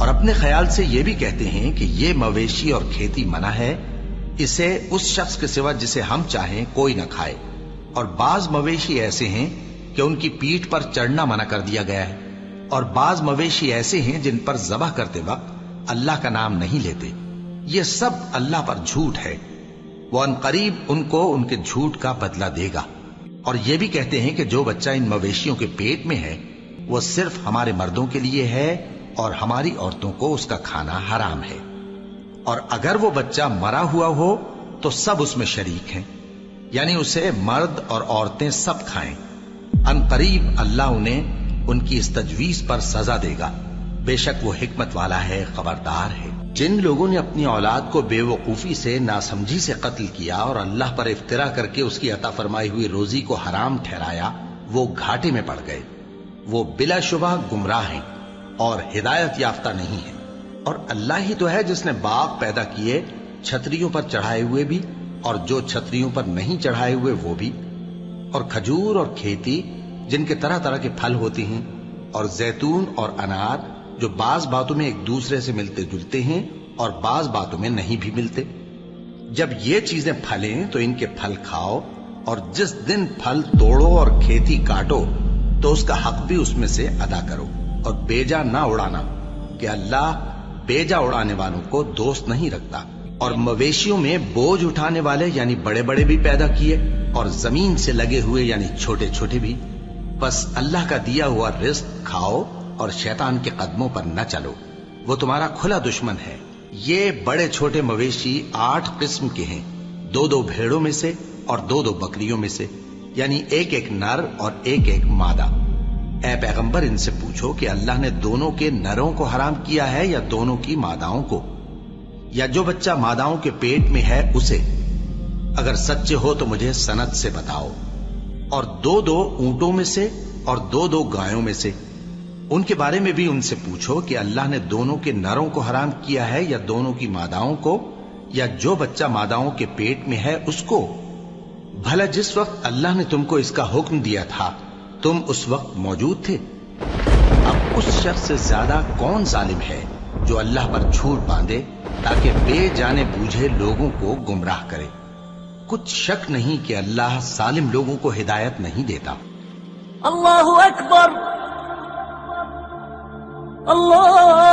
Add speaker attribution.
Speaker 1: اور اپنے خیال سے یہ بھی کہتے ہیں کہ یہ مویشی اور کھیتی منع ہے، اسے اس شخص کے سوا جسے ہم چاہیں کوئی نہ کھائے۔ اور بعض مویشی ایسے ہیں کہ ان کی پیٹھ پر چڑھنا منع کر دیا گیا ہے، اور بعض مویشی ایسے ہیں جن پر ذبح کرتے وقت اللہ کا نام نہیں لیتے۔ یہ سب اللہ پر جھوٹ ہے، وہ عنقریب ان کو ان کے جھوٹ کا بدلہ دے گا۔ اور یہ بھی کہتے ہیں کہ جو بچہ ان مویشیوں کے پیٹ میں ہے وہ صرف ہمارے مردوں کے لیے ہے اور ہماری عورتوں کو اس کا کھانا حرام ہے، اور اگر وہ بچہ مرا ہوا ہو تو سب اس میں شریک ہیں، یعنی اسے مرد اور عورتیں سب کھائیں۔ عنقریب اللہ انہیں ان کی اس تجویز پر سزا دے گا، بے شک وہ حکمت والا ہے، خبردار ہے۔ جن لوگوں نے اپنی اولاد کو بے وقوفی سے، ناسمجھی سے قتل کیا اور اللہ پر افترا کر کے اس کی عطا فرمائی ہوئی روزی کو حرام ٹھہرایا، وہ گھاٹے میں پڑ گئے، وہ بلا شبہ گمراہ ہیں اور ہدایت یافتہ نہیں ہیں۔ اور اللہ ہی تو ہے جس نے باغ پیدا کیے، چھتریوں پر چڑھائے ہوئے بھی اور جو چھتریوں پر نہیں چڑھائے ہوئے وہ بھی، اور کھجور اور کھیتی جن کے طرح طرح کے پھل ہوتے ہیں، اور زیتون اور انار جو بعض باتوں میں ایک دوسرے سے ملتے جلتے ہیں اور بعض باتوں میں نہیں بھی ملتے۔ جب یہ چیزیں پھلیں تو ان کے پھل کھاؤ، اور جس دن پھل توڑو اور کھیتی کاٹو تو اس کا حق بھی اس میں سے ادا کرو، اور بیجا نہ اڑانا کہ اللہ بیجا اڑانے والوں کو دوست نہیں رکھتا۔ اور مویشیوں میں بوجھ اٹھانے والے یعنی بڑے بڑے بھی پیدا کیے، اور زمین سے لگے ہوئے یعنی چھوٹے چھوٹے بھی۔ بس اللہ کا دیا ہوا رزق کھاؤ اور شیطان کے قدموں پر نہ چلو، وہ تمہارا کھلا دشمن ہے۔ یہ بڑے چھوٹے مویشی 8 قسم کے ہیں، 2 بھیڑوں میں سے اور 2 بکریوں میں سے، یعنی ایک نر اور ایک مادہ۔ اے پیغمبر ان سے پوچھو کہ اللہ نے دونوں کے نروں کو حرام کیا ہے یا دونوں کی ماداؤں کو، یا جو بچہ ماداؤں کے پیٹ میں ہے اسے؟ اگر سچے ہو تو مجھے سند سے بتاؤ۔ اور 2 اونٹوں میں سے اور 2 گایوں میں سے، ان کے بارے میں بھی ان سے پوچھو کہ اللہ نے دونوں کے نروں کو حرام کیا ہے یا دونوں کی ماداؤں کو، یا جو بچہ ماداؤں کے پیٹ میں ہے اس کو؟ بھلا جس وقت اللہ نے تم کو اس کا حکم دیا تھا تم اس وقت موجود تھے؟ اب اس شخص سے زیادہ کون ظالم ہے جو اللہ پر جھوٹ باندھے تاکہ بے جانے بوجھے لوگوں کو گمراہ کرے؟ کچھ شک نہیں کہ اللہ ظالم لوگوں کو ہدایت نہیں دیتا۔
Speaker 2: اللہ اکبر، اللہ